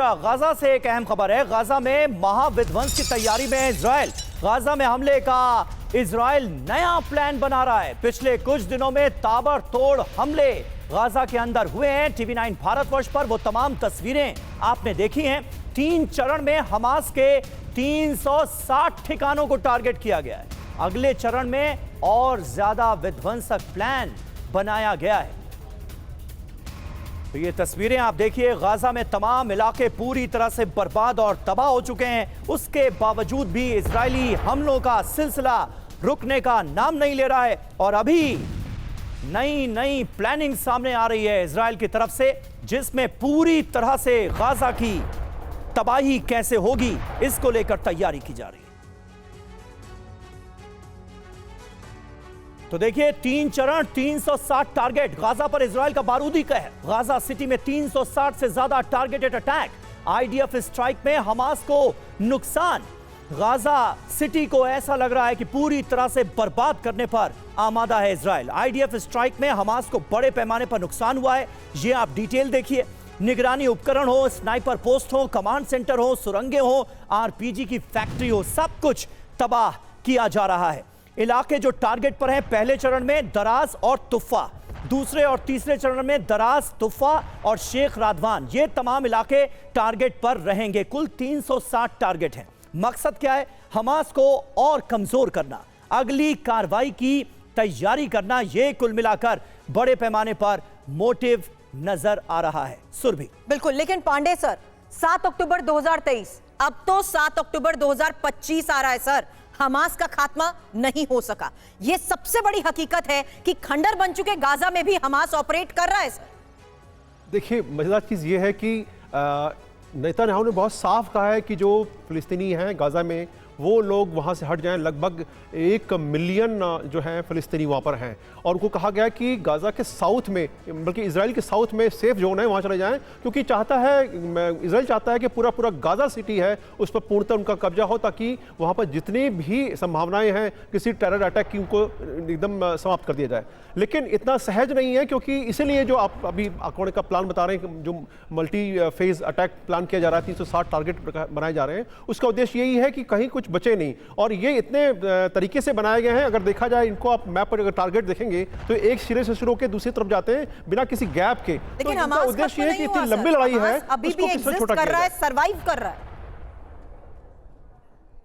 तरफ गाजा से एक अहम खबर है। गाजा में महाविध्वंस की तैयारी में है इजराइल। गाजा में हमले का इजराइल नया प्लान बना रहा है। पिछले कुछ दिनों में ताबड़तोड़ हमले गाजा के अंदर हुए हैं। TV9 भारतवर्ष पर वो तमाम तस्वीरें आपने देखी हैं। 3 चरण में हमास के 360 ठिकानों को टारगेट किया गया है। अगले चरण में और ज्यादा विध्वंसक प्लान बनाया गया है। तो ये तस्वीरें आप देखिए, गाजा में तमाम इलाके पूरी तरह से बर्बाद और तबाह हो चुके हैं। उसके बावजूद भी इजरायली हमलों का सिलसिला रुकने का नाम नहीं ले रहा है और अभी नई प्लानिंग सामने आ रही है इजराइल की तरफ से, जिसमें पूरी तरह से गाजा की तबाही कैसे होगी इसको लेकर तैयारी की जा रही है। तो देखिए, 3 चरण 360 टारगेट। गाजा पर इजराइल का बारूदी कहर। गाजा सिटी में 360 से ज्यादा टारगेटेड अटैक। IDF स्ट्राइक में हमास को नुकसान। गाजा सिटी को ऐसा लग रहा है कि पूरी तरह से बर्बाद करने पर आमादा है इजराइल। IDF स्ट्राइक में हमास को बड़े पैमाने पर नुकसान हुआ है। ये आप डिटेल देखिए। निगरानी उपकरण हो, स्नाइपर पोस्ट हो, कमांड सेंटर हो, सुरंगें हो, RPG की फैक्ट्री हो, सब कुछ तबाह किया जा रहा है। इलाके जो टारगेट पर हैं, पहले चरण में दराज और तुफा, दूसरे और तीसरे चरण में दराज, तुफा और शेख रादवान, ये तमाम इलाके टारगेट पर रहेंगे। कुल 360 टारगेट हैं। मकसद क्या है? हमास को और कमजोर करना, अगली कार्रवाई की तैयारी करना। यह कुल मिलाकर बड़े पैमाने पर मोटिव नजर आ रहा है। सुरभि। बिल्कुल, लेकिन पांडे सर, 7 अक्टूबर 2023, अब तो 7 अक्टूबर 2025 आ रहा है सर। हमास का खात्मा नहीं हो सका। यह सबसे बड़ी हकीकत है कि खंडर बन चुके गाजा में भी हमास ऑपरेट कर रहा है सर। देखिए, मजेदार चीज़ यह है कि नेतन्याहू ने बहुत साफ कहा है कि जो फिलिस्तीनी हैं गाजा में, वो लोग वहाँ से हट जाएं। लगभग 1 मिलियन जो हैं फिलिस्तीनी वहाँ पर हैं और उनको कहा गया कि गाजा के साउथ में, बल्कि इजराइल के साउथ में सेफ जोन है, वहाँ चले जाएं, क्योंकि इजराइल चाहता है कि पूरा गाजा सिटी है उस पर पूर्णतः उनका कब्जा हो, ताकि वहाँ पर जितनी भी संभावनाएं हैं किसी टेरर अटैक की, उनको एकदम समाप्त कर दिया जाए। लेकिन इतना सहज नहीं है, क्योंकि इसीलिए जो आप अभी आक्रमण का प्लान बता रहे हैं, जो मल्टी फेज अटैक प्लान किया जा रहा है, 360 टारगेट बनाए जा रहे हैं, उसका उद्देश्य यही है कि कहीं कुछ बचे नहीं। और ये इतने तरीके से बनाए गए हैं, अगर देखा जाए इनको, आप मैप पर अगर टारगेट देखेंगे तो एक सिरे से शुरू होकर दूसरी तरफ जाते हैं बिना किसी गैप के। लेकिन तो इनका उद्देश्य ये है कि इतनी लंबी लड़ाई है, अभी भी एग्जिस्ट कर रहा है, सर्वाइव कर रहा है।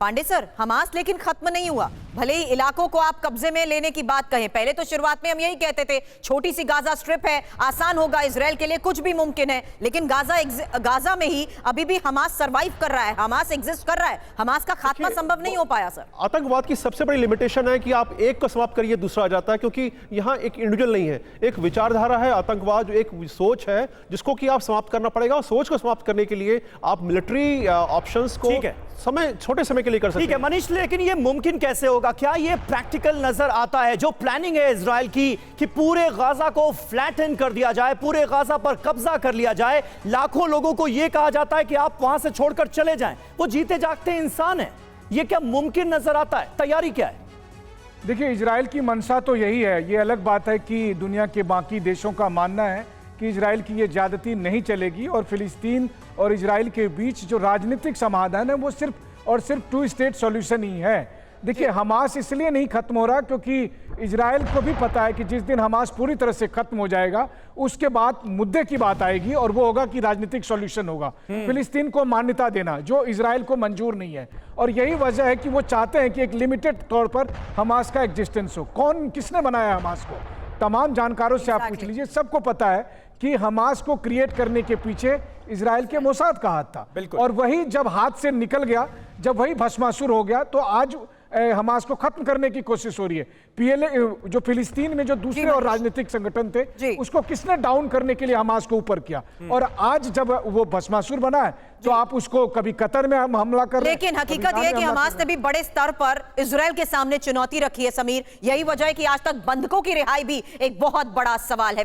पांडे सर, हमास लेकिन खत्म नहीं हुआ। भले ही इलाकों को आप कब्जे में लेने की बात कहें, पहले तो शुरुआत में हम यही कहते थे छोटी सी गाजा स्ट्रिप है, आसान होगा, इजराइल के लिए कुछ भी मुमकिन है। लेकिन गाजा में ही अभी भी हमास सर्वाइव कर रहा है, हमास एग्जिस्ट कर रहा है। हमास का खात्मा संभव नहीं हो पाया सर। आतंकवाद की सबसे बड़ी लिमिटेशन है कि आप एक को समाप्त करिए, दूसरा आ जाता है, क्योंकि यहाँ एक इंडिविजुअल नहीं है, एक विचारधारा है। आतंकवाद जो एक सोच है जिसको कि आप समाप्त करना पड़ेगा, और सोच को समाप्त करने के लिए आप मिलिट्री ऑप्शंस को छोटे समय के लिए कर सकते हैं। ठीक है मनीष, लेकिन ये मुमकिन कैसे होगा? क्या ये प्रैक्टिकल नजर आता है? जो प्लानिंग है इजराइल की कि पूरे गाजा को फ्लैटन कर दिया जाए, पूरे गाजा पर कब्जा कर लिया जाए, लाखों लोगों को यह कहा जाता है कि आप वहां से छोड़कर चले जाएं, वो जीते जागते इंसान है, ये क्या मुमकिन नजर आता है? तैयारी क्या है? देखिए, इजराइल की मंशा तो यही है। ये अलग बात है कि दुनिया के बाकी देशों का मानना है कि इजराइल की ये ज्यादती नहीं चलेगी और फिलिस्तीन और इजराइल के बीच जो राजनीतिक समाधान है वो सिर्फ और सिर्फ 2 स्टेट सॉल्यूशन ही है। देखिए, हमास इसलिए नहीं खत्म हो रहा क्योंकि इजराइल को भी पता है कि जिस दिन हमास पूरी तरह से खत्म हो जाएगा उसके बाद मुद्दे की बात आएगी और वो होगा कि राजनीतिक सॉल्यूशन होगा, फिलिस्तीन को मान्यता देना, जो इजराइल को मंजूर नहीं है। और यही वजह है कि वो चाहते हैं कि एक लिमिटेड तौर पर हमास का एग्जिस्टेंस हो। किसने बनाया हमास को? तमाम जानकारों से आप पूछ लीजिए, सबको पता है कि हमास को क्रिएट करने के पीछे इजराइल के मोसाद का हाथ था। और वही जब हाथ से निकल गया, जब वही भस्मासुर हो गया, तो आज हमास को खत्म करने की कोशिश हो रही है। PLA जो फिलिस्तीन में जो दूसरे और राजनीतिक संगठन थे, उसको किसने डाउन करने के लिए हमास को ऊपर किया, और आज जब वो भस्मासुर बना है तो आप उसको कभी कतर में हमला कर रहे हैं। लेकिन हकीकत यह है कि हमास ने भी बड़े स्तर पर इजराइल के सामने चुनौती रखी है समीर। यही वजह है कि आज तक बंधकों की रिहाई भी एक बहुत बड़ा सवाल है।